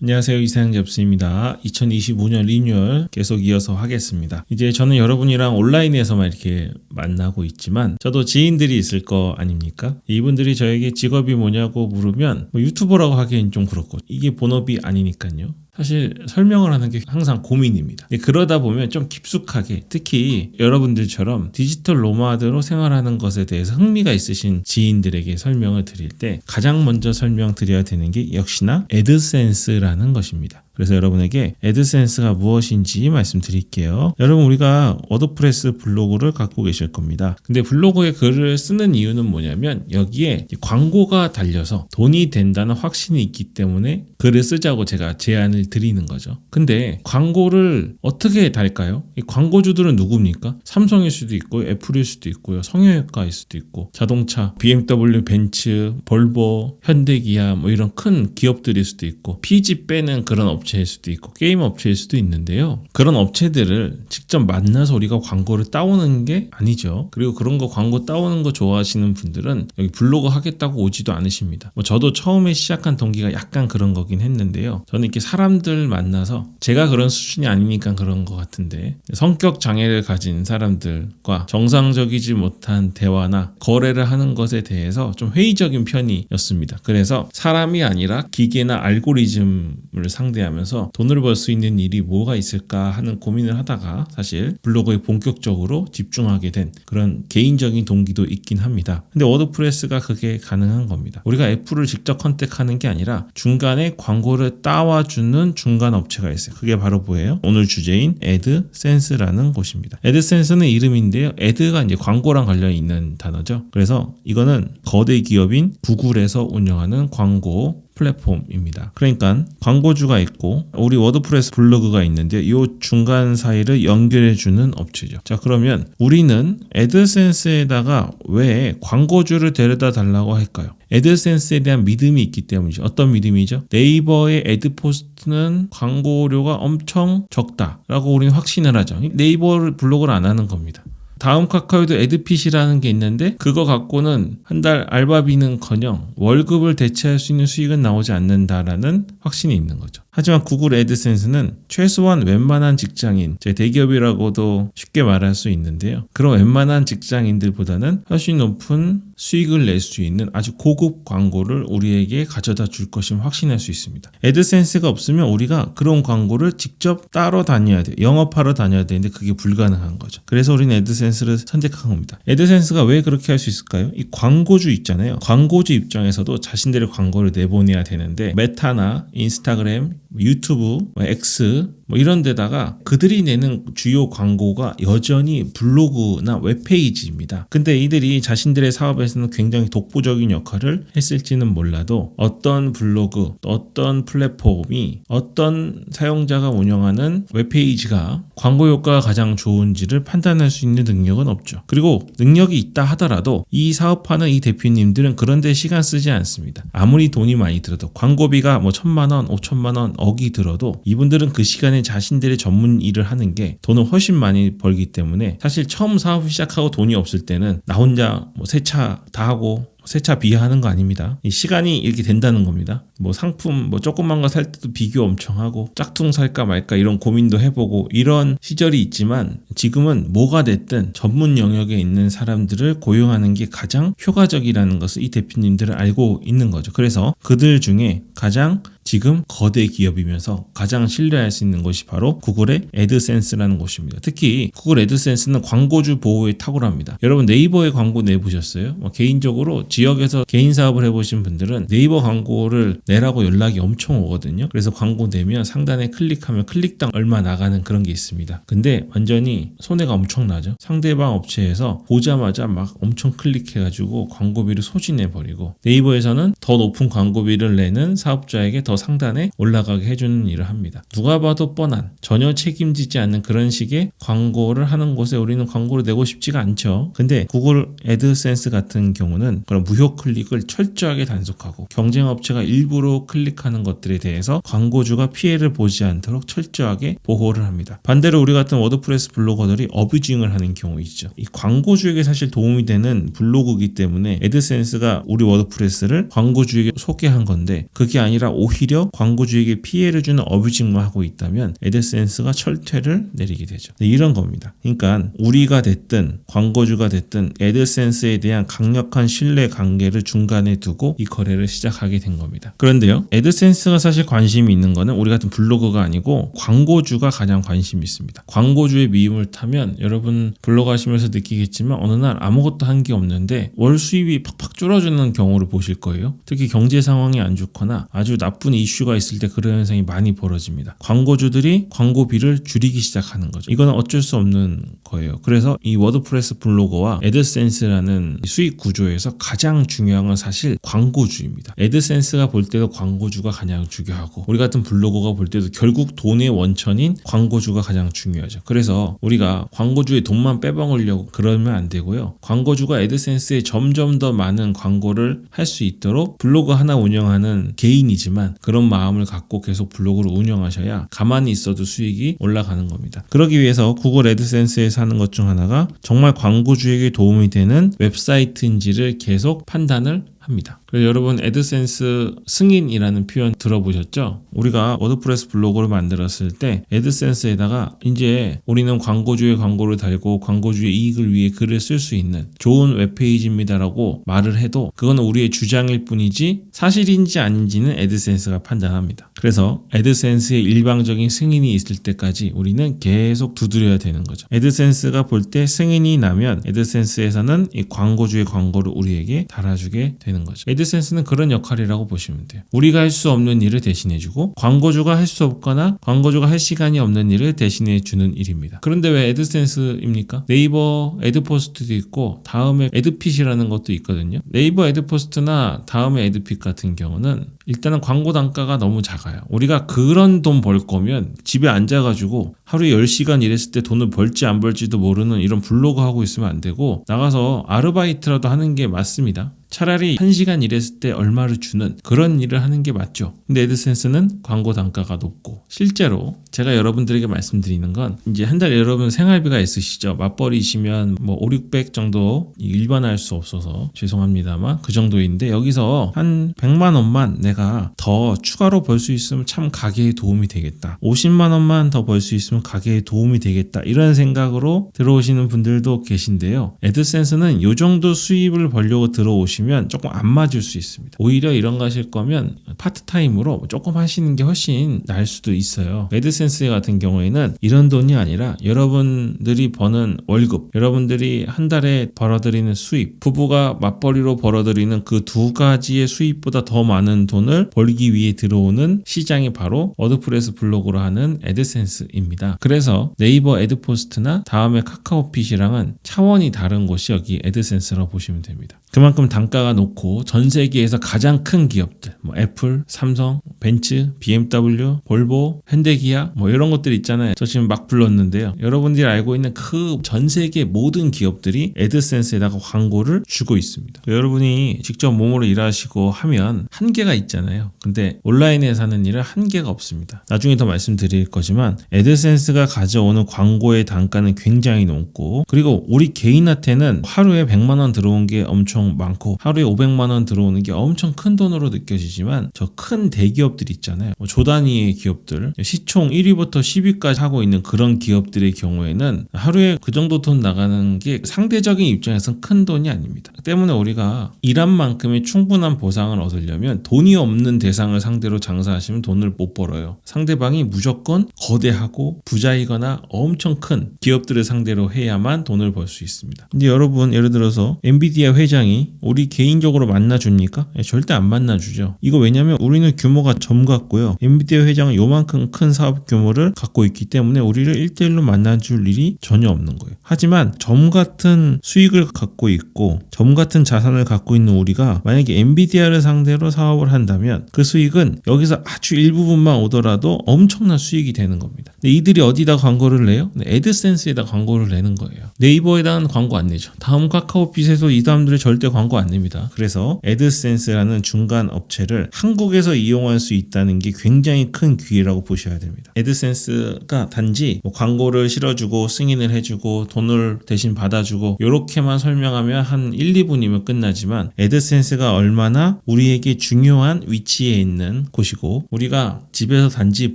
안녕하세요. 이상형 잡스입니다. 2025년 리뉴얼 계속 이어서 하겠습니다. 이제 저는 여러분이랑 온라인에서만 이렇게 만나고 있지만 저도 지인들이 있을 거 아닙니까? 이분들이 저에게 직업이 뭐냐고 물으면 유튜버라고 하기엔 좀 그렇고 이게 본업이 아니니까요. 사실 설명을 하는 게 항상 고민입니다. 그러다 보면 좀 깊숙하게 특히 여러분들처럼 디지털 노마드로 생활하는 것에 대해서 흥미가 있으신 지인들에게 설명을 드릴 때 가장 먼저 설명드려야 되는 게 역시나 애드센스라는 것입니다. 그래서 여러분에게 애드센스가 무엇인지 말씀드릴게요. 여러분 우리가 워드프레스 블로그를 갖고 계실 겁니다. 근데 블로그에 글을 쓰는 이유는 뭐냐면 여기에 광고가 달려서 돈이 된다는 확신이 있기 때문에 글을 쓰자고 제가 제안을 드리는 거죠. 근데 광고를 어떻게 달까요? 이 광고주들은 누굽니까? 삼성일 수도 있고 애플일 수도 있고요. 성형외과일 수도 있고 자동차, BMW, 벤츠, 볼보, 현대기아 뭐 이런 큰 기업들일 수도 있고 피지 빼는 그런 업체일 수도 있고 게임 업체일 수도 있는데요. 그런 업체들을 직접 만나서 우리가 광고를 따오는 게 아니죠. 그리고 그런 거 광고 따오는 거 좋아하시는 분들은 여기 블로그 하겠다고 오지도 않으십니다. 저도 처음에 시작한 동기가 약간 그런 거긴 했는데요. 저는 이렇게 사람들 만나서 제가 그런 수준이 아니니까 그런 것 같은데 성격 장애를 가진 사람들과 정상적이지 못한 대화나 거래를 하는 것에 대해서 좀 회의적인 편이었습니다. 그래서 사람이 아니라 기계나 알고리즘을 상대하면서 돈을 벌 수 있는 일이 뭐가 있을까 하는 고민을 하다가 사실 블로그에 본격적으로 집중하게 된 그런 개인적인 동기도 있긴 합니다. 근데 워드프레스가 그게 가능한 겁니다. 우리가 애플을 직접 컨택하는 게 아니라 중간에 광고를 따와주는 중간 업체가 있어요. 그게 바로 뭐예요? 오늘 주제인 애드센스라는 곳입니다. 애드센스는 이름인데요. 애드가 이제 광고랑 관련이 있는 단어죠. 그래서 이거는 거대 기업인 구글에서 운영하는 광고 플랫폼입니다. 그러니까 광고주가 있고 우리 워드프레스 블로그가 있는데 이 중간 사이를 연결해주는 업체죠. 자, 그러면 우리는 애드센스에다가 왜 광고주를 데려다 달라고 할까요? 애드센스에 대한 믿음이 있기 때문이죠. 어떤 믿음이죠? 네이버의 애드포스트는 광고료가 엄청 적다라고 우리는 확신을 하죠. 네이버 블로그를 안 하는 겁니다. 다음 카카오에도 애드핏이라는 게 있는데 그거 갖고는 한 달 알바비는커녕 월급을 대체할 수 있는 수익은 나오지 않는다라는 확신이 있는 거죠. 하지만 구글 애드센스는 최소한 웬만한 직장인, 제 대기업이라고도 쉽게 말할 수 있는데요. 그런 웬만한 직장인들보다는 훨씬 높은 수익을 낼 수 있는 아주 고급 광고를 우리에게 가져다 줄 것임을 확신할 수 있습니다. 애드센스가 없으면 우리가 그런 광고를 직접 따러 다녀야 돼요. 영업하러 다녀야 되는데 그게 불가능한 거죠. 그래서 우리는 애드센스를 선택한 겁니다. 애드센스가 왜 그렇게 할 수 있을까요? 이 광고주 있잖아요. 광고주 입장에서도 자신들의 광고를 내보내야 되는데 메타나 인스타그램, 유튜브, X 이런 데다가 그들이 내는 주요 광고가 여전히 블로그나 웹페이지입니다. 근데 이들이 자신들의 사업에서는 굉장히 독보적인 역할을 했을지는 몰라도 어떤 블로그, 어떤 플랫폼이 어떤 사용자가 운영하는 웹페이지가 광고 효과가 가장 좋은지를 판단할 수 있는 능력은 없죠. 그리고 능력이 있다 하더라도 이 사업하는 이 대표님들은 그런 데 시간 쓰지 않습니다. 아무리 돈이 많이 들어도 광고비가 1,000만 원, 5천만 원, 억이 들어도 이분들은 그 시간에 자신들의 전문 일을 하는 게 돈을 훨씬 많이 벌기 때문에 사실 처음 사업을 시작하고 돈이 없을 때는 나 혼자 세차 다 하고 세차 비하하는 거 아닙니다. 이 시간이 이렇게 된다는 겁니다. 상품 조그만 거 살 때도 비교 엄청 하고 짝퉁 살까 말까 이런 고민도 해보고 이런 시절이 있지만 지금은 뭐가 됐든 전문 영역에 있는 사람들을 고용하는 게 가장 효과적이라는 것을 이 대표님들은 알고 있는 거죠. 그래서 그들 중에 가장 지금 거대 기업이면서 가장 신뢰할 수 있는 곳이 바로 구글의 애드센스라는 곳입니다. 특히 구글 애드센스는 광고주 보호에 탁월합니다. 여러분 네이버에 광고 내보셨어요? 개인적으로 지역에서 개인 사업을 해보신 분들은 네이버 광고를 내라고 연락이 엄청 오거든요. 그래서 광고 내면 상단에 클릭하면 클릭당 얼마 나가는 그런 게 있습니다. 근데 완전히 손해가 엄청나죠. 상대방 업체에서 보자마자 막 엄청 클릭해가지고 광고비를 소진해버리고 네이버에서는 더 높은 광고비를 내는 사업자에게 더 상단에 올라가게 해주는 일을 합니다. 누가 봐도 뻔한 전혀 책임지지 않는 그런 식의 광고를 하는 곳에 우리는 광고를 내고 싶지가 않죠. 근데 구글 애드센스 같은 경우는 그런 무효 클릭을 철저하게 단속하고 경쟁 업체가 일부러 클릭하는 것들에 대해서 광고주가 피해를 보지 않도록 철저하게 보호를 합니다. 반대로 우리 같은 워드프레스 블로거들이 어뷰징을 하는 경우 있죠. 이 광고주에게 사실 도움이 되는 블로그이기 때문에 애드센스가 우리 워드프레스를 광고주에게 소개한 건데 그게 아니라 오히려 오히려 광고주에게 피해를 주는 어뷰징만 하고 있다면 애드센스가 철퇴를 내리게 되죠. 네, 이런 겁니다. 그러니까 우리가 됐든 광고주가 됐든 애드센스에 대한 강력한 신뢰 관계를 중간에 두고 이 거래를 시작하게 된 겁니다. 그런데요, 애드센스가 사실 관심이 있는 거는 우리 같은 블로거가 아니고 광고주가 가장 관심이 있습니다. 광고주의 미움을 타면 여러분 블로그 하시면서 느끼겠지만 어느 날 아무것도 한 게 없는데 월 수입이 팍팍 줄어드는 경우를 보실 거예요. 특히 경제 상황이 안 좋거나 아주 나쁜 이슈가 있을 때 그런 현상이 많이 벌어집니다. 광고주들이 광고비를 줄이기 시작하는 거죠. 이거는 어쩔 수 없는 거예요. 그래서 이 워드프레스 블로거와 애드센스라는 수익 구조에서 가장 중요한 건 사실 광고주입니다. 애드센스가 볼 때도 광고주가 가장 중요하고 우리 같은 블로거가 볼 때도 결국 돈의 원천인 광고주가 가장 중요하죠. 그래서 우리가 광고주의 돈만 빼먹으려고 그러면 안 되고요. 광고주가 애드센스에 점점 더 많은 광고를 할 수 있도록 블로그 하나 운영하는 개인이지만 그런 마음을 갖고 계속 블로그를 운영하셔야 가만히 있어도 수익이 올라가는 겁니다. 그러기 위해서 구글 애드센스에서 하는 것 중 하나가 정말 광고주에게 도움이 되는 웹사이트인지를 계속 판단을 합니다. 그래서 여러분 애드센스 승인이라는 표현 들어보셨죠? 우리가 워드프레스 블로그를 만들었을 때 애드센스에다가 이제 우리는 광고주의 광고를 달고 광고주의 이익을 위해 글을 쓸 수 있는 좋은 웹페이지입니다라고 말을 해도 그건 우리의 주장일 뿐이지 사실인지 아닌지는 애드센스가 판단합니다. 그래서 애드센스의 일방적인 승인이 있을 때까지 우리는 계속 두드려야 되는 거죠. 애드센스가 볼 때 승인이 나면 애드센스에서는 이 광고주의 광고를 우리에게 달아주게 되는 거죠. 애드센스는 그런 역할이라고 보시면 돼요. 우리가 할 수 없는 일을 대신해주고 광고주가 할 수 없거나 광고주가 할 시간이 없는 일을 대신해주는 일입니다. 그런데 왜 애드센스입니까? 네이버 애드포스트도 있고 다음에 애드핏이라는 것도 있거든요. 네이버 애드포스트나 다음에 애드핏 같은 경우는 일단은 광고 단가가 너무 작아요. 우리가 그런 돈 벌 거면 집에 앉아가지고 하루에 10시간 일했을 때 돈을 벌지 안 벌지도 모르는 이런 블로그 하고 있으면 안 되고 나가서 아르바이트라도 하는 게 맞습니다. 차라리 1시간 일했을 때 얼마를 주는 그런 일을 하는 게 맞죠. 근데 애드센스는 광고 단가가 높고 실제로 제가 여러분들에게 말씀드리는 건 이제 한 달 여러분 생활비가 있으시죠. 맞벌이시면 뭐 5, 600 정도 일반화할 수 없어서 죄송합니다만 그 정도인데 여기서 한 100만 원만 내가 더 추가로 벌 수 있으면 참 가게에 도움이 되겠다. 50만 원만 더 벌 수 있으면 가게에 도움이 되겠다. 이런 생각으로 들어오시는 분들도 계신데요. 애드센스는 이 정도 수입을 벌려고 들어오시면 조금 안 맞을 수 있습니다. 오히려 이런 거 하실 거면 파트타임으로 조금 하시는 게 훨씬 나을 수도 있어요. 애드센스 같은 경우에는 이런 돈이 아니라 여러분들이 버는 월급, 여러분들이 한 달에 벌어들이는 수입, 부부가 맞벌이로 벌어들이는 그 두 가지의 수입보다 더 많은 돈을 벌기 위해 들어오는 시장이 바로 워드프레스 블로그로 하는 애드센스입니다. 그래서 네이버 애드포스트나 다음에 카카오핏이랑은 차원이 다른 곳이 여기 애드센스라고 보시면 됩니다. 그만큼 단가가 높고 전 세계에서 가장 큰 기업들, 뭐 애플, 삼성, 벤츠, BMW, 볼보, 현대기아 뭐 이런 것들 있잖아요. 저 지금 막 불렀는데요. 여러분들이 알고 있는 그 전 세계 모든 기업들이 애드센스에다가 광고를 주고 있습니다. 여러분이 직접 몸으로 일하시고 하면 한계가 있잖아요. 근데 온라인에서 하는 일은 한계가 없습니다. 나중에 더 말씀드릴 거지만 애드센스가 가져오는 광고의 단가는 굉장히 높고 그리고 우리 개인한테는 하루에 100만 원 들어온 게 엄청 많고 하루에 500만 원 들어오는 게 엄청 큰 돈으로 느껴지지만 저 큰 대기업들 있잖아요. 조 단위의 기업들 시총 1위부터 10위까지 하고 있는 그런 기업들의 경우에는 하루에 그 정도 돈 나가는 게 상대적인 입장에서는 큰 돈이 아닙니다. 때문에 우리가 일한 만큼의 충분한 보상을 얻으려면 돈이 없는 대상을 상대로 장사하시면 돈을 못 벌어요. 상대방이 무조건 거대하고 부자이거나 엄청 큰 기업들을 상대로 해야만 돈을 벌 수 있습니다. 근데 여러분 예를 들어서 엔비디아 회장이 우리 개인적으로 만나줍니까? 절대 안 만나주죠. 이거 왜냐면 우리는 규모가 점 같고요. 엔비디아 회장은 요만큼 큰 사업 규모를 갖고 있기 때문에 우리를 1대1로 만나줄 일이 전혀 없는 거예요. 하지만 점 같은 수익을 갖고 있고 점 같은 자산을 갖고 있는 우리가 만약에 엔비디아를 상대로 사업을 한다면 그 수익은 여기서 아주 일부분만 오더라도 엄청난 수익이 되는 겁니다. 근데 이들이 어디다 광고를 내요? 애드센스에다 광고를 내는 거예요. 네이버에다는 광고 안 내죠. 다음 카카오핏에서 이 사람들이 절대 광고 안 냅니다. 그래서 애드센스라는 중간 업체를 한국에서 이용할 수 있다는 게 굉장히 큰 기회라고 보셔야 됩니다. 애드센스가 단지 뭐 광고를 실어주고 승인을 해주고 돈을 대신 받아주고 이렇게만 설명하면 한 1, 2분이면 끝나지만 애드센스가 얼마나 우리에게 중요한 위치에 있는 곳이고 우리가 집에서 단지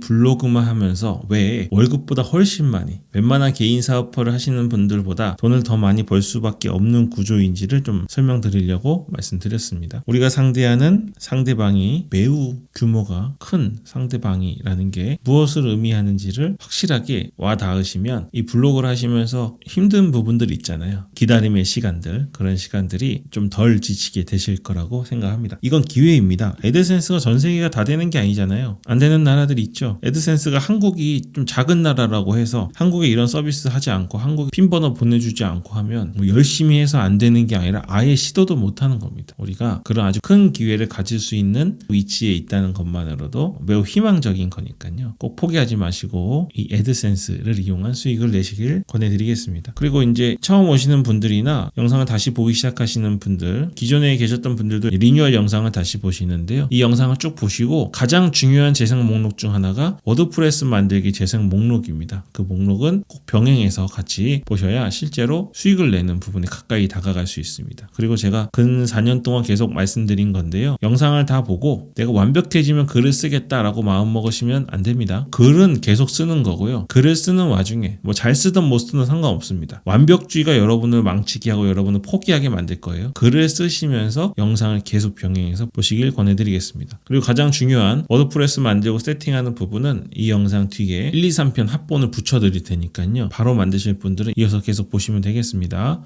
블로그만 하면서 왜 월급보다 훨씬 많이 웬만한 개인 사업화를 하시는 분들보다 돈을 더 많이 벌 수밖에 없는 구조인지를 좀 설명드리려고 말씀드렸습니다. 우리가 상대하는 상대방이 매우 규모가 큰 상대방이라는 게 무엇을 의미하는지를 확실하게 와 닿으시면 이 블로그를 하시면서 힘든 부분들 있잖아요. 기다림의 시간들, 그런 시간들이 좀 덜 지치게 되실 거라고 생각합니다. 이건 기회입니다. 애드센스가 전 세계가 다 되는 게 아니잖아요. 안 되는 나라들이 있죠. 애드센스가 한국이 좀 작은 나라라고 해서 한국에 이런 서비스 하지 않고 한국에 핀 번호 보내주지 않고 하면 뭐 열심히 해서 안 되는 게 아니라 아예 시도도 못 하는 겁니다. 우리가 그런 아주 큰 기회를 가질 수 있는 위치에 있다는 것만으로도 매우 희망적인 거니까요. 꼭 포기하지 마시고 이 애드센스를 이용한 수익을 내시길 권해드리겠습니다. 그리고 이제 처음 오시는 분들이나 영상을 다시 보기 시작하시는 분들, 기존에 계셨던 분들도 리뉴얼 영상을 다시 보시는데요. 이 영상을 쭉 보시고 가장 중요한 재생 목록 중 하나가 워드프레스 만들기 재생 목록입니다. 그 목록은 꼭 병행해서 같이 보셔야 실제로 수익을 내는 부분에 가까이 다가갈 수 있습니다. 그리고 제가 근 4년 동안 계속 말씀드린 건데요. 영상을 다 보고 내가 완벽해지면 글을 쓰겠다라고 마음먹으시면 안 됩니다. 글은 계속 쓰는 거고요. 글을 쓰는 와중에 뭐 잘 쓰든 못 쓰든 상관없습니다. 완벽주의가 여러분을 망치게 하고 여러분을 포기하게 만들 거예요. 글을 쓰시면서 영상을 계속 병행해서 보시길 권해드리겠습니다. 그리고 가장 중요한 워드프레스 만들고 세팅하는 부분은 이 영상 뒤에 1, 2, 3편 합본을 붙여드릴 테니까요. 바로 만드실 분들은 이어서 계속 보시면 되겠습니다.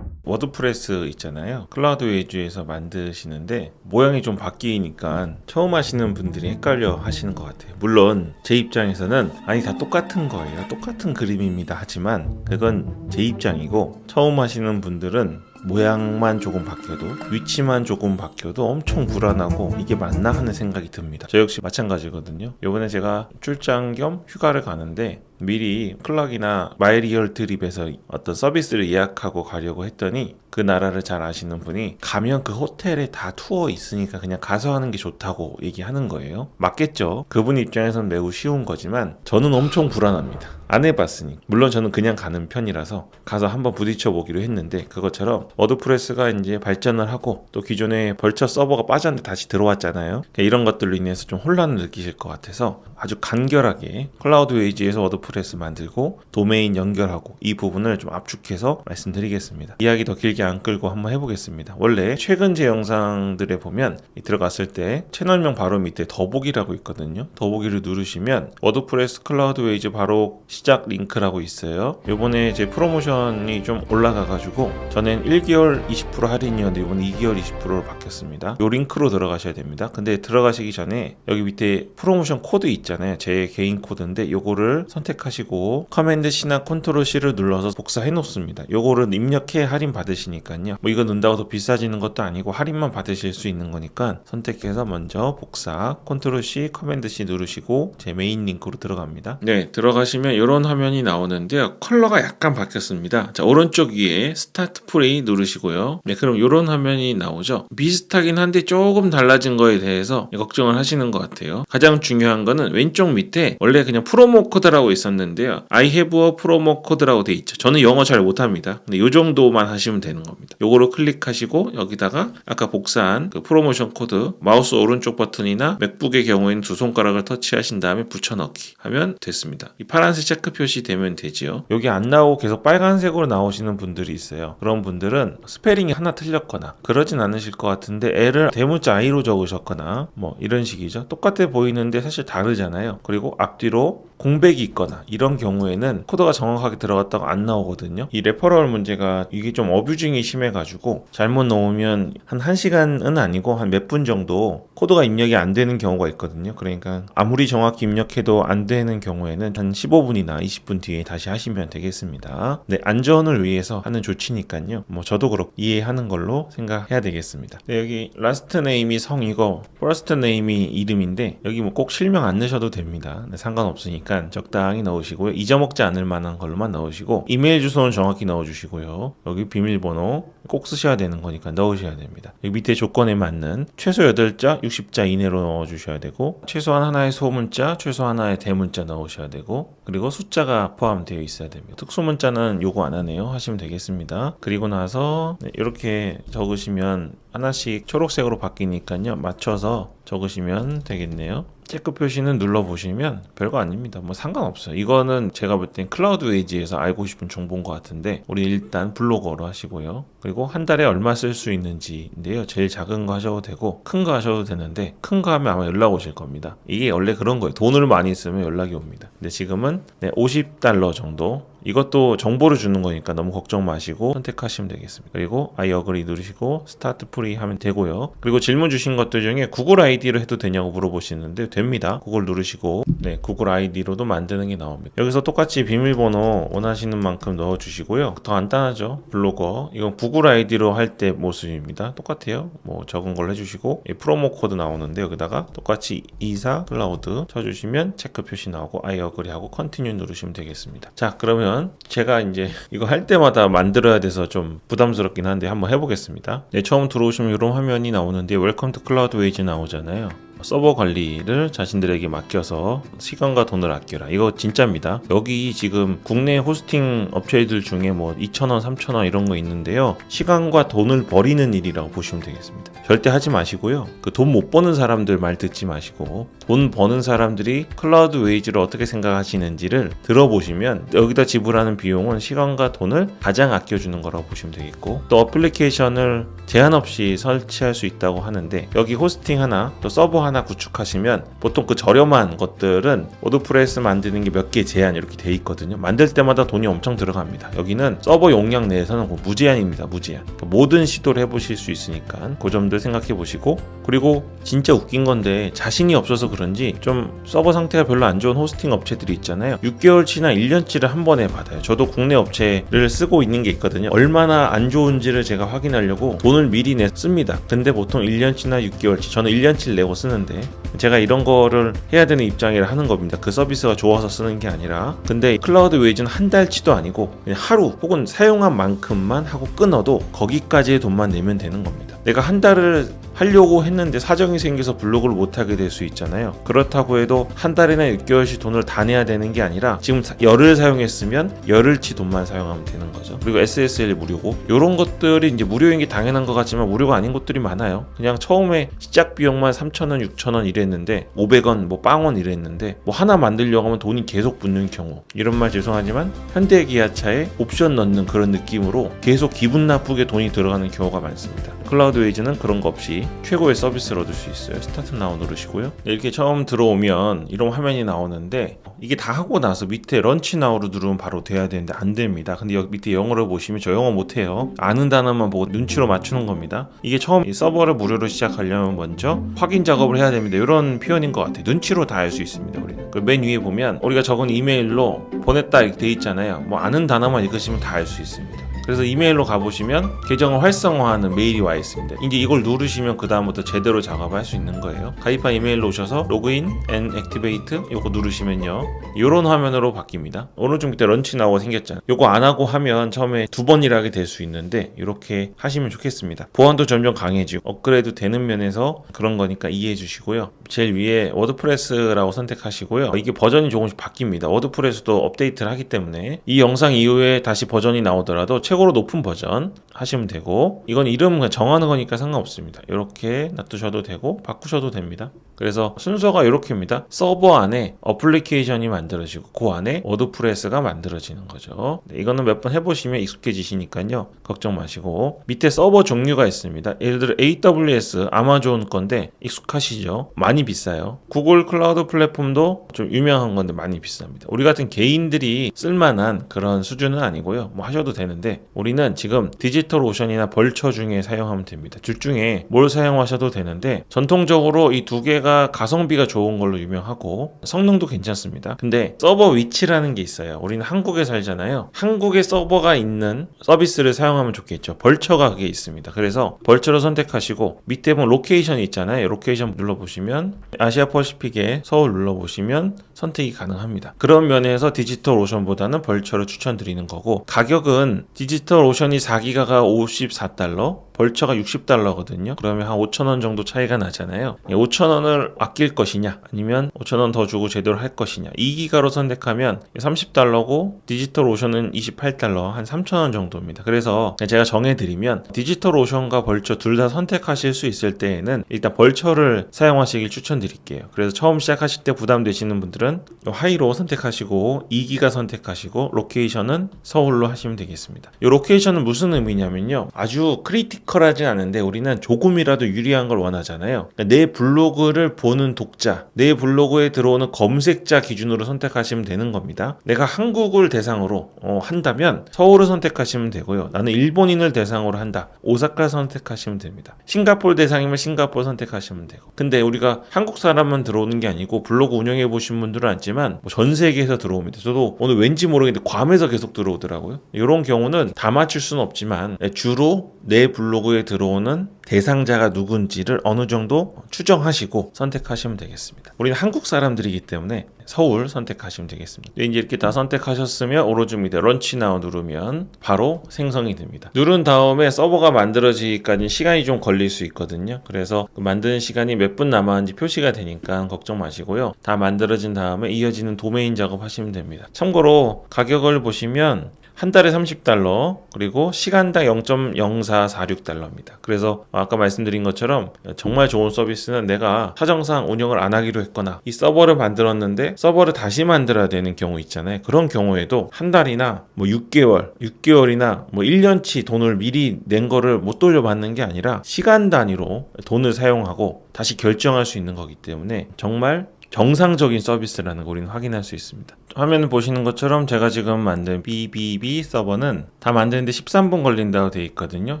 워드프레스 있잖아요. 클라우드 웨이즈에서 만드시는데 모양이 좀 바뀌니까 처음 하시는 분들이 헷갈려 하시는 것 같아요. 물론 제 입장에서는 아니 다 똑같은 거예요. 똑같은 그림입니다. 하지만 그건 제 입장이고 처음 하시는 분들은 모양만 조금 바뀌어도 위치만 조금 바뀌어도 엄청 불안하고 이게 맞나 하는 생각이 듭니다. 저 역시 마찬가지거든요. 이번에 제가 출장 겸 휴가를 가는데 미리 클럭이나 마이리얼 트립에서 어떤 서비스를 예약하고 가려고 했더니 그 나라를 잘 아시는 분이 가면 그 호텔에 다 투어 있으니까 그냥 가서 하는 게 좋다고 얘기하는 거예요. 맞겠죠. 그분 입장에서는 매우 쉬운 거지만 저는 엄청 불안합니다. 안 해봤으니. 물론 저는 그냥 가는 편이라서 가서 한번 부딪혀 보기로 했는데 그것처럼 워드프레스가 이제 발전을 하고 또 기존에 벌처 서버가 빠졌는데 다시 들어왔잖아요. 그러니까 이런 것들로 인해서 좀 혼란을 느끼실 것 같아서 아주 간결하게 클라우드 웨이즈에서 워드프레스 만들고 도메인 연결하고 이 부분을 좀 압축해서 말씀드리겠습니다. 이야기 더 길게 안 끌고 한번 해보겠습니다. 원래 최근 제 영상들에 보면 들어갔을 때 채널명 바로 밑에 더보기라고 있거든요. 더보기를 누르시면 워드프레스 클라우드 웨이즈 바로 시작 링크라고 있어요. 요번에 제 프로모션이 좀 올라가가지고 전엔 1개월 20% 할인이었는데 이번에 2개월 20%로 바뀌었습니다. 요 링크로 들어가셔야 됩니다. 근데 들어가시기 전에 여기 밑에 프로모션 코드 있잖아요. 제 개인 코드인데 요거를 선택하시고 커맨드 C나 컨트롤 C를 눌러서 복사해 놓습니다. 요거를 입력해 할인 받으시니까요. 뭐 이거 넣는다고 더 비싸지는 것도 아니고 할인만 받으실 수 있는 거니까 선택해서 먼저 복사 컨트롤 C 커맨드 C 누르시고 제 메인 링크로 들어갑니다. 네, 들어가시면 이런 화면이 나오는데요. 컬러가 약간 바뀌었습니다. 자, 오른쪽 위에 스타트 프레이 누르시고요. 네, 그럼 이런 화면이 나오죠. 비슷하긴 한데 조금 달라진 거에 대해서 걱정을 하시는 것 같아요. 가장 중요한 거는 왼쪽 밑에 원래 그냥 프로모 코드라고 있었는데요. I have a promo code라고 돼 있죠. 저는 영어 잘 못합니다. 근데 이 정도만 하시면 되는 겁니다. 요거를 클릭하시고 여기다가 아까 복사한 그 프로모션 코드 마우스 오른쪽 버튼이나 맥북의 경우에는 두 손가락을 터치하신 다음에 붙여넣기 하면 됐습니다. 이 파란색 체크 표시 되면 되지요. 여기 안 나오고 계속 빨간색으로 나오시는 분들이 있어요. 그런 분들은 스페링이 하나 틀렸거나 그러진 않으실 것 같은데 L을 대문자 I로 적으셨거나 뭐 이런 식이죠. 똑같아 보이는데 사실 다르잖아요. 그리고 앞뒤로 공백이 있거나 이런 경우에는 코드가 정확하게 들어갔다고 안 나오거든요. 이 레퍼럴 문제가 이게 좀 어뷰징이 심해가지고 잘못 넣으면 한 1시간은 아니고 한 몇 분 정도 코드가 입력이 안 되는 경우가 있거든요. 그러니까 아무리 정확히 입력해도 안 되는 경우에는 한 15분이나 20분 뒤에 다시 하시면 되겠습니다. 네, 안전을 위해서 하는 조치니까요. 뭐 저도 그렇고 이해하는 걸로 생각해야 되겠습니다. 네, 여기 라스트 네임이 성이고 퍼스트 네임이 이름인데 여기 뭐 꼭 실명 안 넣으셔도 됩니다. 네, 상관없으니까 되니까 적당히 넣으시고요. 잊어먹지 않을 만한 걸로만 넣으시고 이메일 주소는 정확히 넣어주시고요. 여기 비밀번호 꼭 쓰셔야 되는 거니까 넣으셔야 됩니다. 여기 밑에 조건에 맞는 최소 8자 60자 이내로 넣어주셔야 되고 최소한 하나의 소문자 최소 하나의 대문자 넣으셔야 되고 그리고 숫자가 포함되어 있어야 됩니다. 특수문자는 요거 안 하네요. 하시면 되겠습니다. 그리고 나서 이렇게 적으시면 하나씩 초록색으로 바뀌니까요. 맞춰서 적으시면 되겠네요. 체크 표시는 눌러보시면 별거 아닙니다. 뭐 상관없어요. 이거는 제가 볼 땐 클라우드웨이지에서 알고 싶은 정보인 것 같은데 우리 일단 블로거로 하시고요. 그리고 한 달에 얼마 쓸 수 있는지인데요. 제일 작은 거 하셔도 되고 큰 거 하셔도 되는데 큰 거 하면 아마 연락 오실 겁니다. 이게 원래 그런 거예요. 돈을 많이 쓰면 연락이 옵니다. 근데 지금은 $50 정도 이것도 정보를 주는 거니까 너무 걱정 마시고 선택하시면 되겠습니다. 그리고 I agree 누르시고 스타트 프리 하면 되고요. 그리고 질문 주신 것들 중에 구글 아이디로 해도 되냐고 물어보시는데 됩니다. 구글 누르시고 구글 아이디로도 만드는 게 나옵니다. 여기서 똑같이 비밀번호 원하시는 만큼 넣어주시고요. 더 간단하죠. 블로거 이건 구글 아이디로 할 때 모습입니다. 똑같아요. 뭐 적은 걸로 해주시고 프로모 코드 나오는데 여기다가 똑같이 이사 클라우드 쳐주시면 체크 표시 나오고 I agree 하고 컨티뉴 누르시면 되겠습니다. 자 그러면 제가 이제 이거 할 때마다 만들어야 돼서 좀 부담스럽긴 한데 한번 해보겠습니다. 처음 들어오시면 이런 화면이 나오는데 웰컴 투 클라우드웨이즈 나오잖아요. 서버 관리를 자신들에게 맡겨서 시간과 돈을 아껴라. 이거 진짜입니다. 여기 지금 국내 호스팅 업체들 중에 뭐 2,000원, 3,000원 이런 거 있는데요. 시간과 돈을 버리는 일이라고 보시면 되겠습니다. 절대 하지 마시고요. 그 돈 못 버는 사람들 말 듣지 마시고 돈 버는 사람들이 클라우드 웨이즈를 어떻게 생각하시는지를 들어보시면 여기다 지불하는 비용은 시간과 돈을 가장 아껴주는 거라고 보시면 되겠고 또 어플리케이션을 제한 없이 설치할 수 있다고 하는데 여기 호스팅 하나 또 서버 하나 구축하시면 보통 그 저렴한 것들은 워드프레스 만드는 게 몇 개 제한 이렇게 돼 있거든요. 만들 때마다 돈이 엄청 들어갑니다. 여기는 서버 용량 내에서는 무제한입니다. 무제한. 그러니까 모든 시도를 해보실 수 있으니까 그 점들 생각해 보시고 그리고 진짜 웃긴 건데 자신이 없어서 그런지 좀 서버 상태가 별로 안 좋은 호스팅 업체들이 있잖아요. 6개월치나 1년치를 한 번에 받아요. 저도 국내 업체를 쓰고 있는 게 있거든요. 얼마나 안 좋은지를 제가 확인하려고 돈을 미리 씁니다. 근데 보통 1년치나 6개월치 저는 1년치를 내고 쓰는데 제가 이런 거를 해야 되는 입장이라 하는 겁니다. 그 서비스가 좋아서 쓰는 게 아니라 근데 클라우드 웨이즈는 한 달치도 아니고 그냥 하루 혹은 사용한 만큼만 하고 끊어도 거기까지의 돈만 내면 되는 겁니다. 내가 한 달을 하려고 했는데 사정이 생겨서 블로그를 못하게 될 수 있잖아요. 그렇다고 해도 한 달이나 6개월씩 돈을 다 내야 되는 게 아니라 지금 열흘 사용했으면 열흘치 돈만 사용하면 되는 거죠. 그리고 SSL 무료고 이런 것들이 이제 무료인 게 당연한 것 같지만 무료가 아닌 것들이 많아요. 그냥 처음에 시작 비용만 3,000원, 6,000원 이랬는데 500원, 뭐 빵원 이랬는데 뭐 하나 만들려고 하면 돈이 계속 붙는 경우 이런 말 죄송하지만 현대기아차에 옵션 넣는 그런 느낌으로 계속 기분 나쁘게 돈이 들어가는 경우가 많습니다. 클라우드 웨이즈는 그런 거 없이 최고의 서비스를 얻을 수 있어요. 스타트 나우 누르시고요. 이렇게 처음 들어오면 이런 화면이 나오는데 이게 다 하고 나서 밑에 런치 나우를 누르면 바로 돼야 되는데 안 됩니다. 근데 여기 밑에 영어를 보시면 저 영어 못해요. 아는 단어만 보고 눈치로 맞추는 겁니다. 이게 처음 이 서버를 무료로 시작하려면 먼저 확인 작업을 해야 됩니다. 이런 표현인 것 같아요. 눈치로 다 알 수 있습니다. 우리는. 맨 위에 보면 우리가 적은 이메일로 보냈다 이렇게 돼 있잖아요. 뭐 아는 단어만 읽으시면 다 알 수 있습니다. 그래서 이메일로 가보시면 계정을 활성화하는 메일이 와 있습니다. 이제 이걸 누르시면 그 다음부터 제대로 작업할 수 있는 거예요. 가입한 이메일로 오셔서 로그인 앤 액티베이트 이거 누르시면요 이런 화면으로 바뀝니다. 오른쪽 밑에 런치 나오고 생겼잖아요. 이거 안 하고 하면 처음에 2번 일하게 될 수 있는데 이렇게 하시면 좋겠습니다. 보안도 점점 강해지고 업그레이드 되는 면에서 그런 거니까 이해해 주시고요. 제일 위에 워드프레스라고 선택하시고요. 이게 버전이 조금씩 바뀝니다. 워드프레스도 업데이트를 하기 때문에 이 영상 이후에 다시 버전이 나오더라도 최고로 높은 버전 하시면 되고 이건 이름 그냥 정하는 거니까 상관없습니다. 이렇게 놔두셔도 되고 바꾸셔도 됩니다. 그래서 순서가 이렇게입니다. 서버 안에 어플리케이션이 만들어지고 그 안에 워드프레스가 만들어지는 거죠. 이거는 몇 번 해보시면 익숙해지시니까요. 걱정 마시고 밑에 서버 종류가 있습니다. 예를 들어 AWS, 아마존 건데 익숙하시죠? 많이 비싸요. 구글 클라우드 플랫폼도 좀 유명한 건데 많이 비쌉니다. 우리 같은 개인들이 쓸만한 그런 수준은 아니고요. 뭐 하셔도 되는데 우리는 지금 디지털 오션이나 벌처 중에 사용하면 됩니다. 둘 중에 뭘 사용하셔도 되는데 전통적으로 이 두 개가 자체가 가성비가 좋은 걸로 유명하고 성능도 괜찮습니다. 근데 서버 위치라는 게 있어요. 우리는 한국에 살잖아요. 한국에 서버가 있는 서비스를 사용하면 좋겠죠. 벌처가 그게 있습니다. 그래서 벌처를 선택하시고 밑에 보면 로케이션이 있잖아요. 로케이션 눌러보시면 아시아 퍼시픽에 서울 눌러보시면 선택이 가능합니다. 그런 면에서 디지털 오션보다는 벌처를 추천드리는 거고, 가격은 디지털 오션이 4기가가 $54, 벌처가 $60거든요. 그러면 한 5,000원 정도 차이가 나잖아요. 5,000원을 아낄 것이냐 아니면 5,000원 더 주고 제대로 할 것이냐. 2기가로 선택하면 $30고 디지털 오션은 $28, 한 3,000원 정도입니다. 그래서 제가 정해드리면 디지털 오션과 벌처 둘 다 선택하실 수 있을 때에는 일단 벌처를 사용하시길 추천드릴게요. 그래서 처음 시작하실 때 부담되시는 분들은 하이로 선택하시고 2기가 선택하시고 로케이션은 서울로 하시면 되겠습니다. 이 로케이션은 무슨 의미냐면요, 아주 크리티컬하진 않은데 우리는 조금이라도 유리한 걸 원하잖아요. 그러니까 내 블로그를 보는 독자, 내 블로그에 들어오는 검색자 기준으로 선택하시면 되는 겁니다. 내가 한국을 대상으로 한다면 서울을 선택하시면 되고요. 나는 일본인을 대상으로 한다, 오사카 선택하시면 됩니다. 싱가포르 대상이면 싱가포르 선택하시면 되고, 근데 우리가 한국 사람만 들어오는 게 아니고 블로그 운영해 보신 분들은 알지만 전 세계에서 들어옵니다. 저도 오늘 왠지 모르겠는데 괌에서 계속 들어오더라고요. 이런 경우는 다 맞출 수는 없지만 주로 내 블로그에 들어오는 대상자가 누군지를 어느 정도 추정하시고 선택하시면 되겠습니다. 우리는 한국 사람들이기 때문에 서울 선택하시면 되겠습니다. 이제 이렇게 다 선택하셨으면 오른쪽 밑에 런치 나우 누르면 바로 생성이 됩니다. 누른 다음에 서버가 만들어지기까지 시간이 좀 걸릴 수 있거든요. 그래서 그 만드는 시간이 몇 분 남았는지 표시가 되니까 걱정 마시고요. 다 만들어진 다음에 이어지는 도메인 작업하시면 됩니다. 참고로 가격을 보시면 한 달에 $30, 그리고 시간당 $0.0446입니다. 그래서 아까 말씀드린 것처럼 정말 좋은 서비스는 내가 사정상 운영을 안 하기로 했거나 이 서버를 만들었는데 서버를 다시 만들어야 되는 경우 있잖아요. 그런 경우에도 한 달이나 6개월이나 1년치 돈을 미리 낸 거를 못 돌려받는 게 아니라 시간 단위로 돈을 사용하고 다시 결정할 수 있는 거기 때문에 정말 정상적인 서비스라는 걸 우리는 확인할 수 있습니다. 화면 보시는 것처럼 제가 지금 만든 BBB 서버는 다 만드는데 13분 걸린다고 되어 있거든요.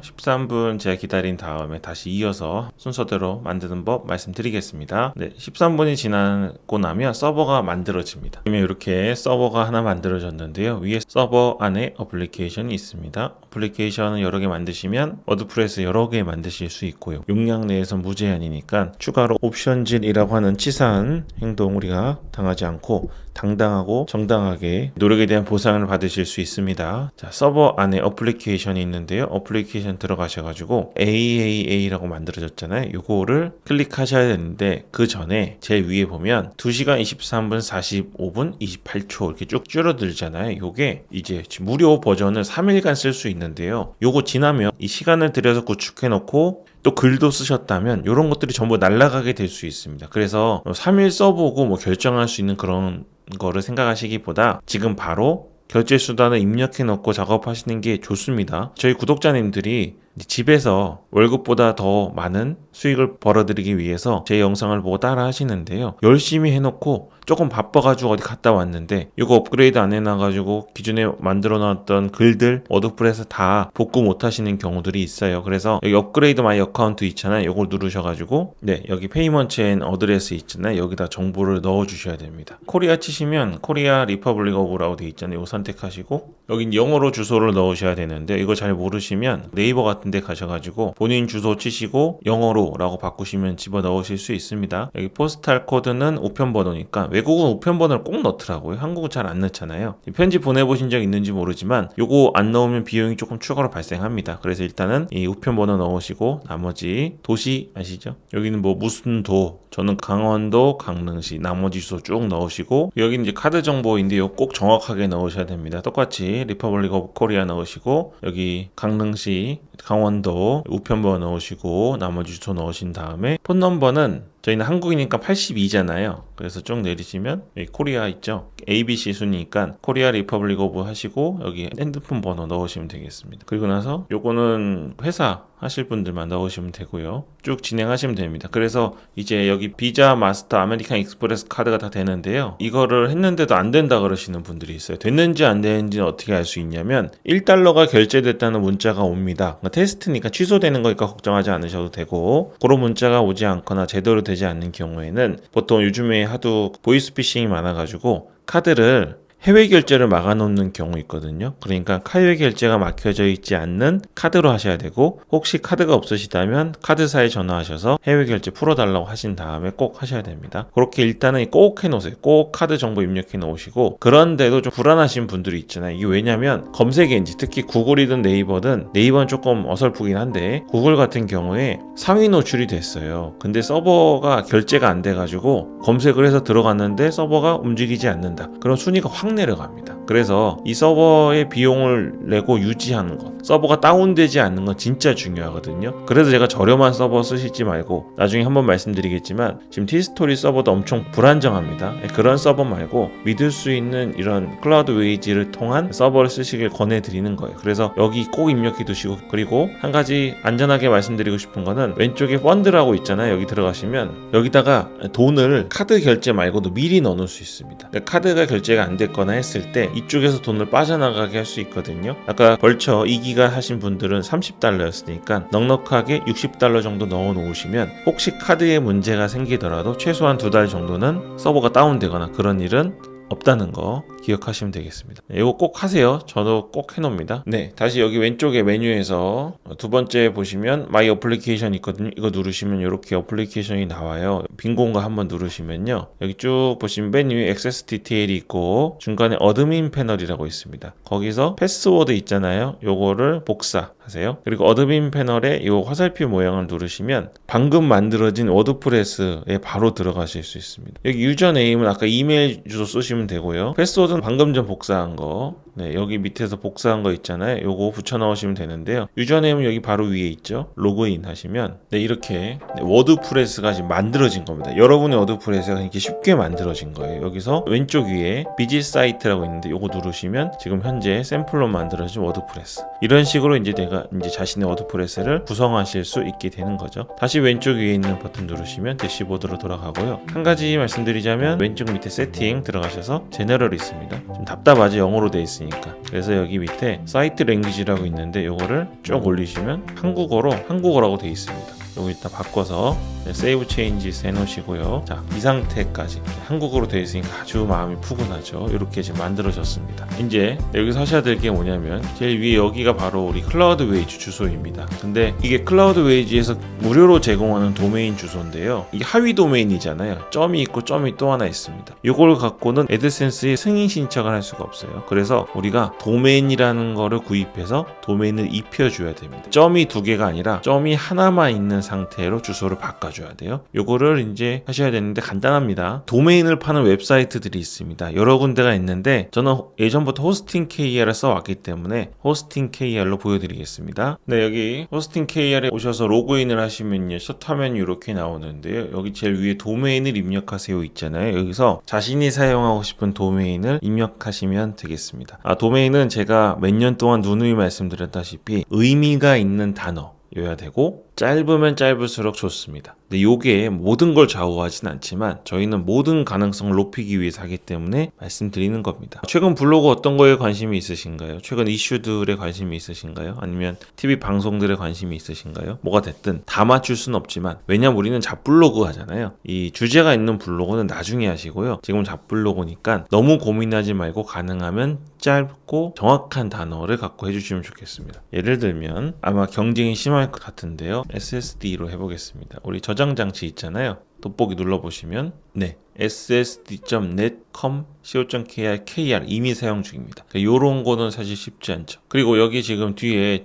13분 제가 기다린 다음에 다시 이어서 순서대로 만드는 법 말씀드리겠습니다. 네, 13분이 지나고 나면 서버가 만들어집니다. 그러면 이렇게 서버가 하나 만들어졌는데요. 위에 서버 안에 어플리케이션이 있습니다. 어플리케이션은 여러 개 만드시면 워드프레스 여러 개 만드실 수 있고요. 용량 내에서 무제한이니까 추가로 옵션질이라고 하는 치사한 행동 우리가 당하지 않고 당당하고 정당하게 노력에 대한 보상을 받으실 수 있습니다. 자, 서버 안에 어플리케이션이 있는데요. 어플리케이션 들어가셔가지고 AAA라고 만들어졌잖아요. 이거를 클릭하셔야 되는데 그 전에 제일 위에 보면 2시간 23분 45분 28초 이렇게 쭉 줄어들잖아요. 요게 이제 무료 버전을 3일간 쓸 수 있는데요. 요거 지나면 이 시간을 들여서 구축해 놓고 또 글도 쓰셨다면 이런 것들이 전부 날아가게 될 수 있습니다. 그래서 3일 써보고 결정할 수 있는 그런 거를 생각하시기보다 지금 바로 결제 수단을 입력해 놓고 작업하시는 게 좋습니다. 저희 구독자님들이 집에서 월급보다 더 많은 수익을 벌어들이기 위해서 제 영상을 보고 따라 하시는데요. 열심히 해놓고 조금 바빠가지고 어디 갔다 왔는데 이거 업그레이드 안 해놔가지고 기존에 만들어 놨던 글들 워드프레스 다 복구 못 하시는 경우들이 있어요. 그래서 여기 업그레이드 마이 어카운트 있잖아요. 이걸 누르셔가지고 여기 페이먼트 앤 어드레스 있잖아요. 여기다 정보를 넣어 주셔야 됩니다. 코리아 치시면 코리아 리퍼블릭 오브라고 돼 있잖아요. 이거 선택하시고 여긴 영어로 주소를 넣으셔야 되는데 이거 잘 모르시면 네이버 같은 데 가셔가지고 본인 주소 치시고 영어로 라고 바꾸시면 집어넣으실 수 있습니다. 여기 포스탈 코드는 우편번호니까 외국은 우편번호를 꼭 넣더라고요. 한국은 잘 안 넣잖아요. 편지 보내보신 적 있는지 모르지만 요거 안 넣으면 비용이 조금 추가로 발생합니다. 그래서 일단은 이 우편번호 넣으시고 나머지 도시 아시죠? 여기는 무슨 도, 저는 강원도 강릉시, 나머지 주소 쭉 넣으시고 여기는 이제 카드 정보인데요. 꼭 정확하게 넣으셔야 됩니다. 똑같이 리퍼블릭 오브 코리아 넣으시고 여기 강릉시, 강원도 우편번호 넣으시고 나머지 주소 넣으신 다음에 폰 넘버는 저희는 한국이니까 82잖아요. 그래서 쭉 내리시면 여기 코리아 있죠. ABC 순이니까 코리아 리퍼블릭 오브 하시고 여기 핸드폰 번호 넣으시면 되겠습니다. 그리고 나서 요거는 회사 하실 분들만 넣으시면 되고요. 쭉 진행하시면 됩니다. 그래서 이제 여기 비자, 마스터, 아메리칸 익스프레스 카드가 다 되는데요. 이거를 했는데도 안 된다 그러시는 분들이 있어요. 됐는지 안 됐는지는 어떻게 알 수 있냐면 $1가 결제됐다는 문자가 옵니다. 테스트니까 취소되는 거니까 걱정하지 않으셔도 되고 그런 문자가 오지 않거나 제대로 되지 않는 경우에는 보통 요즘에 하도 보이스피싱이 많아가지고 카드를 해외 결제를 막아놓는 경우 있거든요. 그러니까 해외 결제가 막혀져 있지 않는 카드로 하셔야 되고, 혹시 카드가 없으시다면 카드사에 전화하셔서 해외 결제 풀어달라고 하신 다음에 꼭 하셔야 됩니다. 그렇게 일단은 꼭 해놓으세요. 꼭 카드 정보 입력해 놓으시고. 그런데도 좀 불안하신 분들이 있잖아요. 이게 왜냐면 검색 엔진, 특히 구글이든 네이버든, 네이버는 조금 어설프긴 한데 구글 같은 경우에 상위 노출이 됐어요. 근데 서버가 결제가 안 돼가지고 검색을 해서 들어갔는데 서버가 움직이지 않는다. 그럼 순위가 확 내려갑니다. 그래서 이 서버의 비용을 내고 유지하는 것, 서버가 다운되지 않는 건 진짜 중요하거든요. 그래서 제가 저렴한 서버 쓰시지 말고, 나중에 한번 말씀드리겠지만 지금 티스토리 서버도 엄청 불안정합니다. 그런 서버 말고 믿을 수 있는 이런 클라우드 웨이지를 통한 서버를 쓰시길 권해드리는 거예요. 그래서 여기 꼭 입력해 두시고, 그리고 한 가지 안전하게 말씀드리고 싶은 거는 왼쪽에 펀드라고 있잖아요. 여기 들어가시면 여기다가 돈을 카드 결제 말고도 미리 넣어놓을 수 있습니다. 그러니까 카드가 결제가 안 됐거나 했을 때 이쪽에서 돈을 빠져나가게 할 수 있거든요. 아까 벌써 2기가 하신 분들은 $30였으니까 넉넉하게 $60 정도 넣어 놓으시면 혹시 카드에 문제가 생기더라도 최소한 2달 정도는 서버가 다운되거나 그런 일은 없다는 거 기억하시면 되겠습니다. 이거 꼭 하세요. 저도 꼭 해놓습니다. 네, 다시 여기 왼쪽에 메뉴에서 두 번째 보시면 마이 어플리케이션 있거든요. 이거 누르시면 이렇게 어플리케이션이 나와요. 빈 공간 한번 누르시면요, 여기 쭉 보시면 맨 위에 액세스 디테일이 있고 중간에 어드민 패널이라고 있습니다. 거기서 패스워드 있잖아요. 요거를 복사하세요. 그리고 어드민 패널에 이 화살표 모양을 누르시면 방금 만들어진 워드프레스에 바로 들어가실 수 있습니다. 여기 유저네임은 아까 이메일 주소 쓰시면 되고요. 패스워드는 방금 전 복사한 거, 네, 여기 밑에서 복사한 거 있잖아요. 요거 붙여 넣으시면 되는데요. 유저네임은 여기 바로 위에 있죠. 로그인 하시면 네, 이렇게 워드프레스가 지금 만들어진 겁니다. 여러분의 워드프레스가 이렇게 쉽게 만들어진 거예요. 여기서 왼쪽 위에 비지 사이트라고 있는데 요거 누르시면 지금 현재 샘플로 만들어진 워드프레스, 이런 식으로 이제 내가 이제 자신의 워드프레스를 구성하실 수 있게 되는 거죠. 다시 왼쪽 위에 있는 버튼 누르시면 대시보드로 돌아가고요. 한 가지 말씀드리자면 왼쪽 밑에 세팅 들어가셔서 제너럴 있습니다. 좀 답답하지, 영어로 돼 있으니까. 그래서 여기 밑에 사이트 랭귀지라고 있는데 요거를 쭉 올리시면 한국어라고 돼 있습니다. 요거 이따 바꿔서 세이브 체인지스 해놓으시고요. 자, 이 상태까지 한국어로 되어 있으니까 아주 마음이 푸근하죠. 이렇게 지금 만들어졌습니다. 이제 여기서 하셔야 될 게 뭐냐면 제일 위에 여기가 바로 우리 클라우드 웨이즈 주소입니다. 근데 이게 클라우드 웨이즈에서 무료로 제공하는 도메인 주소인데요, 이게 하위 도메인이잖아요. 점이 있고 점이 또 하나 있습니다. 이걸 갖고는 애드센스에 승인 신청을 할 수가 없어요. 그래서 우리가 도메인이라는 거를 구입해서 도메인을 입혀줘야 됩니다. 점이 2개가 아니라 점이 하나만 있는 상태로 주소를 바꿔줘야 돼요. 요거를 이제 하셔야 되는데 간단합니다. 도메인을 파는 웹사이트들이 있습니다. 여러 군데가 있는데 저는 예전부터 호스팅 KR을 써왔기 때문에 호스팅 KR로 보여드리겠습니다. 네, 여기 호스팅 KR에 오셔서 로그인을 하시면요, 첫 화면이 이렇게 나오는데요. 여기 제일 위에 도메인을 입력하세요 있잖아요. 여기서 자신이 사용하고 싶은 도메인을 입력하시면 되겠습니다. 도메인은 제가 몇 년 동안 누누이 말씀드렸다시피 의미가 있는 단어여야 되고 짧으면 짧을수록 좋습니다. 근데 요게 모든 걸 좌우하진 않지만 저희는 모든 가능성을 높이기 위해서 하기 때문에 말씀드리는 겁니다. 최근 블로그 어떤 거에 관심이 있으신가요? 최근 이슈들에 관심이 있으신가요? 아니면 TV 방송들에 관심이 있으신가요? 뭐가 됐든 다 맞출 수는 없지만, 왜냐면 우리는 잡블로그 하잖아요. 이 주제가 있는 블로그는 나중에 하시고요. 지금은 잡블로그니까 너무 고민하지 말고 가능하면 짧고 정확한 단어를 갖고 해주시면 좋겠습니다. 예를 들면 아마 경쟁이 심할 것 같은데요, SSD로 해보겠습니다. 우리 저장 장치 있잖아요. 돋보기 눌러보시면 네, ssd.net.com/co.kr 이미 사용 중입니다. 요런 거는 사실 쉽지 않죠. 그리고 여기 지금 뒤에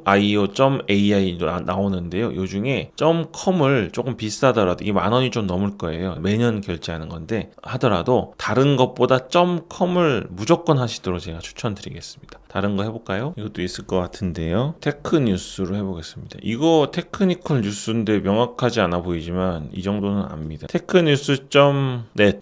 .io, .ai 나오는데요. 요 중에 .com을 조금 비싸더라도, 이게 10,000원이 좀 넘을 거예요. 매년 결제하는 건데 하더라도 다른 것보다 .com을 무조건 하시도록 제가 추천드리겠습니다. 다른 거 해볼까요? 이것도 있을 것 같은데요. 테크뉴스로 해보겠습니다. 이거 테크니컬 뉴스인데 명확하지 않아 보이지만 이 정도는 압니다. 테크뉴스.net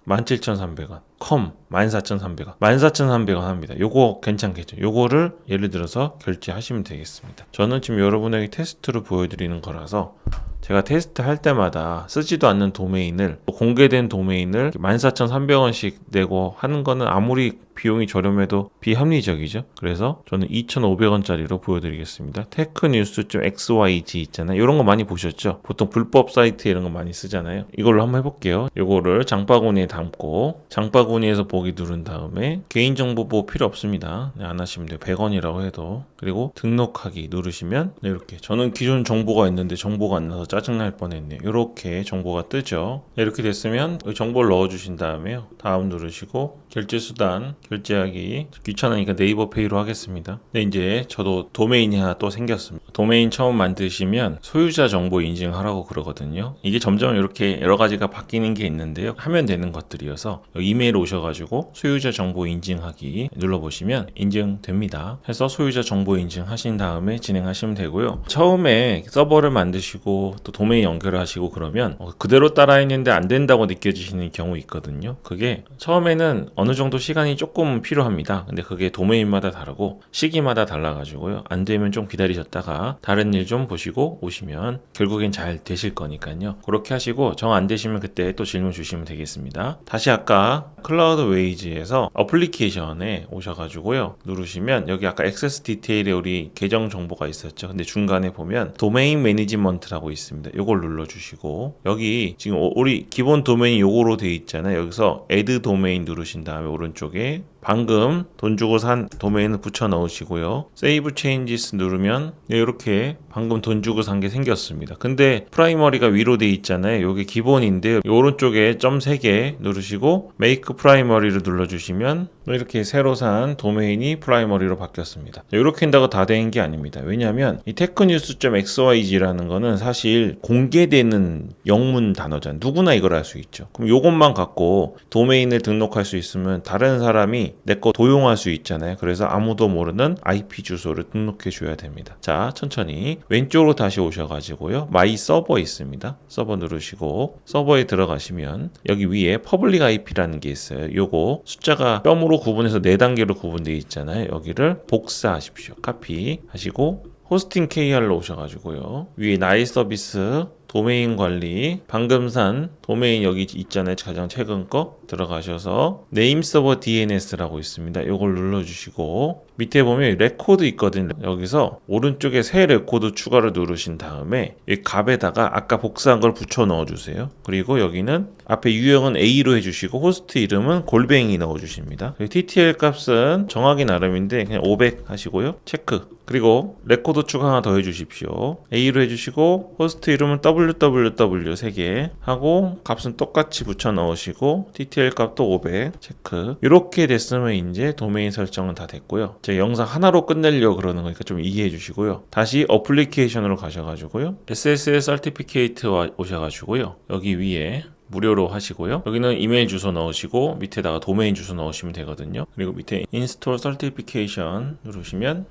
17,300원. 컴 14,300원 14,300원 합니다. 요거 괜찮겠죠? 요거를 예를 들어서 결제하시면 되겠습니다. 저는 지금 여러분에게 테스트로 보여드리는 거라서 제가 테스트 할 때마다 쓰지도 않는 도메인을, 공개된 도메인을 14,300원씩 내고 하는 거는 아무리 비용이 저렴해도 비합리적이죠. 그래서 저는 2,500원짜리로 보여드리겠습니다. 테크뉴스.xyz 있잖아요. 이런 거 많이 보셨죠? 보통 불법 사이트 이런 거 많이 쓰잖아요. 이걸로 한번 해볼게요. 이거를 장바구니에 담고 장바구니에서 보기 누른 다음에 개인정보 보호 필요 없습니다. 안 하시면 돼요. 100원이라고 해도. 그리고 등록하기 누르시면 이렇게, 저는 기존 정보가 있는데 정보가 안 나서 짜증날 뻔했네요. 이렇게 정보가 뜨죠. 이렇게 됐으면 정보를 넣어주신 다음에요. 다음 누르시고 결제수단 결제하기, 귀찮으니까 네이버 페이로 하겠습니다. 근데 이제 저도 도메인이 하나 또 생겼습니다. 도메인 처음 만드시면 소유자 정보 인증하라고 그러거든요. 이게 점점 이렇게 여러 가지가 바뀌는 게 있는데요. 하면 되는 것들이어서 이메일 오셔가지고 소유자 정보 인증하기 눌러보시면 인증됩니다. 해서 소유자 정보 인증하신 다음에 진행하시면 되고요. 처음에 서버를 만드시고 또 도메인 연결하시고 그러면 그대로 따라했는데 안 된다고 느껴지시는 경우 있거든요. 그게 처음에는 어느 정도 시간이 조금 필요합니다. 근데 그게 도메인마다 다르고 시기마다 달라가지고요. 안 되면 좀 기다리셨다가 다른 일 좀 보시고 오시면 결국엔 잘 되실 거니까요. 그렇게 하시고 정 안 되시면 그때 또 질문 주시면 되겠습니다. 다시 아까 클라우드웨이즈에서 어플리케이션에 오셔가지고요. 누르시면 여기 아까 액세스 디테일에 우리 계정 정보가 있었죠. 근데 중간에 보면 도메인 매니지먼트라고 있습니다. 요걸 눌러주시고 여기 지금 우리 기본 도메인 요거로 되어 있잖아요. 여기서 add 도메인 누르신 다음에 오른쪽에 방금 돈 주고 산 도메인을 붙여 넣으시고요. Save Changes 누르면 이렇게 방금 돈 주고 산 게 생겼습니다. 근데 프라이머리가 위로 돼 있잖아요. 이게 기본인데 오른쪽에 점 3개 누르시고 Make Primary를 눌러주시면 이렇게 새로 산 도메인이 프라이머리로 바뀌었습니다. 이렇게 한다고 다 된 게 아닙니다. 왜냐하면 이 technews.xyz라는 거는 사실 공개되는 영문 단어잖아요. 누구나 이걸 할 수 있죠. 그럼 이것만 갖고 도메인을 등록할 수 있으면 다른 사람이 내 거 도용할 수 있잖아요. 그래서 아무도 모르는 IP 주소를 등록해 줘야 됩니다. 자, 천천히 왼쪽으로 다시 오셔가지고요. 마이 서버 있습니다. 서버 누르시고 서버에 들어가시면 여기 위에 퍼블릭 IP라는 게 있어요. 요거 숫자가 뼘으로 구분해서 4단계로 구분되어 있잖아요. 여기를 복사하십시오. 카피 하시고 호스팅 KR로 오셔가지고요. 위에 나의 서비스 도메인 관리, 방금 산 도메인 여기 있잖아요. 가장 최근 거 들어가셔서 네임 서버 DNS라고 있습니다. 이걸 눌러주시고 밑에 보면 레코드 있거든요. 여기서 오른쪽에 새 레코드 추가를 누르신 다음에 이 값에다가 아까 복사한 걸 붙여 넣어주세요. 그리고 여기는 앞에 유형은 A로 해주시고 호스트 이름은 골뱅이 넣어주십니다. TTL 값은 정하기 나름인데 그냥 500 하시고요. 체크. 그리고 레코드 추가 하나 더 해주십시오. A로 해주시고 호스트 이름은 www 3개 하고 값은 똑같이 붙여 넣으시고 TTL 값도 500 체크. 이렇게 됐으면 이제 도메인 설정은 다 됐고요. 제가 영상 하나로 끝내려고 그러는 거니까 좀 이해해 주시고요. 다시 어플리케이션으로 가셔가지고요. SSL 서티피케이트 오셔가지고요. 여기 위에 무료로 하시고요. 여기는 이메일 주소 넣으시고 밑에다가 도메인 주소 넣으시면 되거든요. 그리고 밑에 인스톨 서티피케이션 누르시면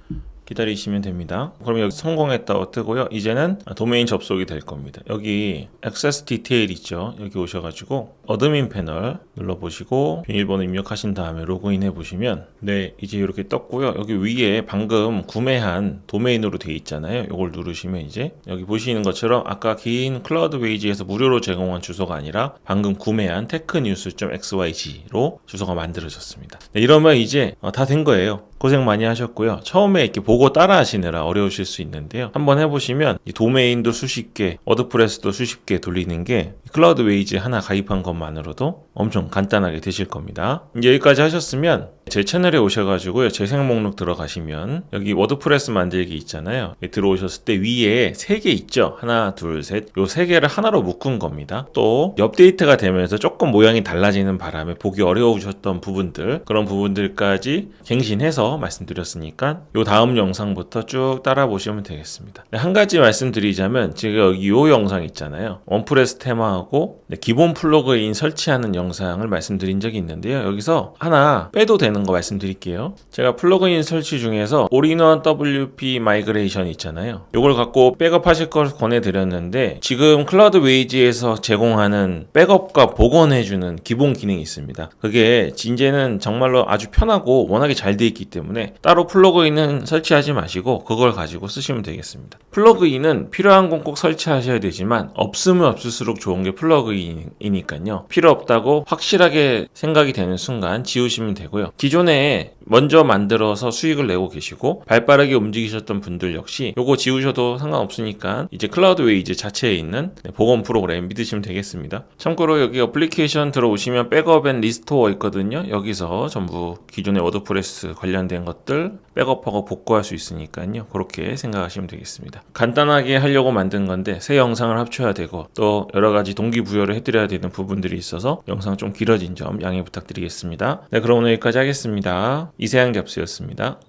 기다리시면 됩니다. 그럼 여기 성공했다고 뜨고요. 이제는 도메인 접속이 될 겁니다. 여기 액세스 디테일 있죠. 여기 오셔가지고 어드민 패널 눌러보시고 비밀번호 입력하신 다음에 로그인 해보시면 네, 이제 이렇게 떴고요. 여기 위에 방금 구매한 도메인으로 되어 있잖아요. 이걸 누르시면 이제 여기 보시는 것처럼 아까 긴 클라우드웨이즈에서 무료로 제공한 주소가 아니라 방금 구매한 technews.xyz로 주소가 만들어졌습니다. 네, 이러면 이제 다 된 거예요. 고생 많이 하셨고요. 처음에 이렇게 보고 따라 하시느라 어려우실 수 있는데요. 한번 해보시면 이 도메인도 수십 개, 워드프레스도 수십 개 돌리는 게 클라우드웨이즈 하나 가입한 것만으로도 엄청 간단하게 되실 겁니다. 이제 여기까지 하셨으면 제 채널에 오셔가지고요. 재생 목록 들어가시면 여기 워드프레스 만들기 있잖아요. 들어오셨을 때 위에 3개 있죠. 하나, 둘, 셋. 요 3개를 하나로 묶은 겁니다. 또 업데이트가 되면서 조금 모양이 달라지는 바람에 보기 어려우셨던 부분들, 그런 부분들까지 갱신해서 말씀드렸으니까 요 다음 영상부터 쭉 따라 보시면 되겠습니다. 한 가지 말씀드리자면 제가 여기 요 영상 있잖아요. 원프레스 테마하고 설치하고 기본 플러그인 설치하는 영상을 말씀드린 적이 있는데요. 여기서 하나 빼도 되는 거 말씀드릴게요. 제가 플러그인 설치 중에서 올인원 WP 마이그레이션 있잖아요. 이걸 갖고 백업하실 걸 권해드렸는데 지금 클라우드 웨이지에서 제공하는 백업과 복원해주는 기본 기능이 있습니다. 그게 이제는 정말로 아주 편하고 워낙에 잘 돼 있기 때문에 따로 플러그인은 설치하지 마시고 그걸 가지고 쓰시면 되겠습니다. 플러그인은 필요한 건 꼭 설치하셔야 되지만 없으면 없을수록 좋은 게 플러그인이니까요. 필요 없다고 확실하게 생각이 되는 순간 지우시면 되고요. 기존에 먼저 만들어서 수익을 내고 계시고 발빠르게 움직이셨던 분들 역시 요거 지우셔도 상관없으니까 이제 클라우드 웨이즈 자체에 있는 복원 프로그램 믿으시면 되겠습니다. 참고로 여기 어플리케이션 들어오시면 백업 앤 리스토어 있거든요. 여기서 전부 기존의 워드프레스 관련된 것들 백업하고 복구할 수 있으니까요. 그렇게 생각하시면 되겠습니다. 간단하게 하려고 만든 건데 새 영상을 합쳐야 되고 또 여러 가지 동기부여를 해드려야 되는 부분들이 있어서 영상 좀 길어진 점 양해 부탁드리겠습니다. 네, 그럼 오늘 여기까지 하겠습니다. 이세양 잡스였습니다.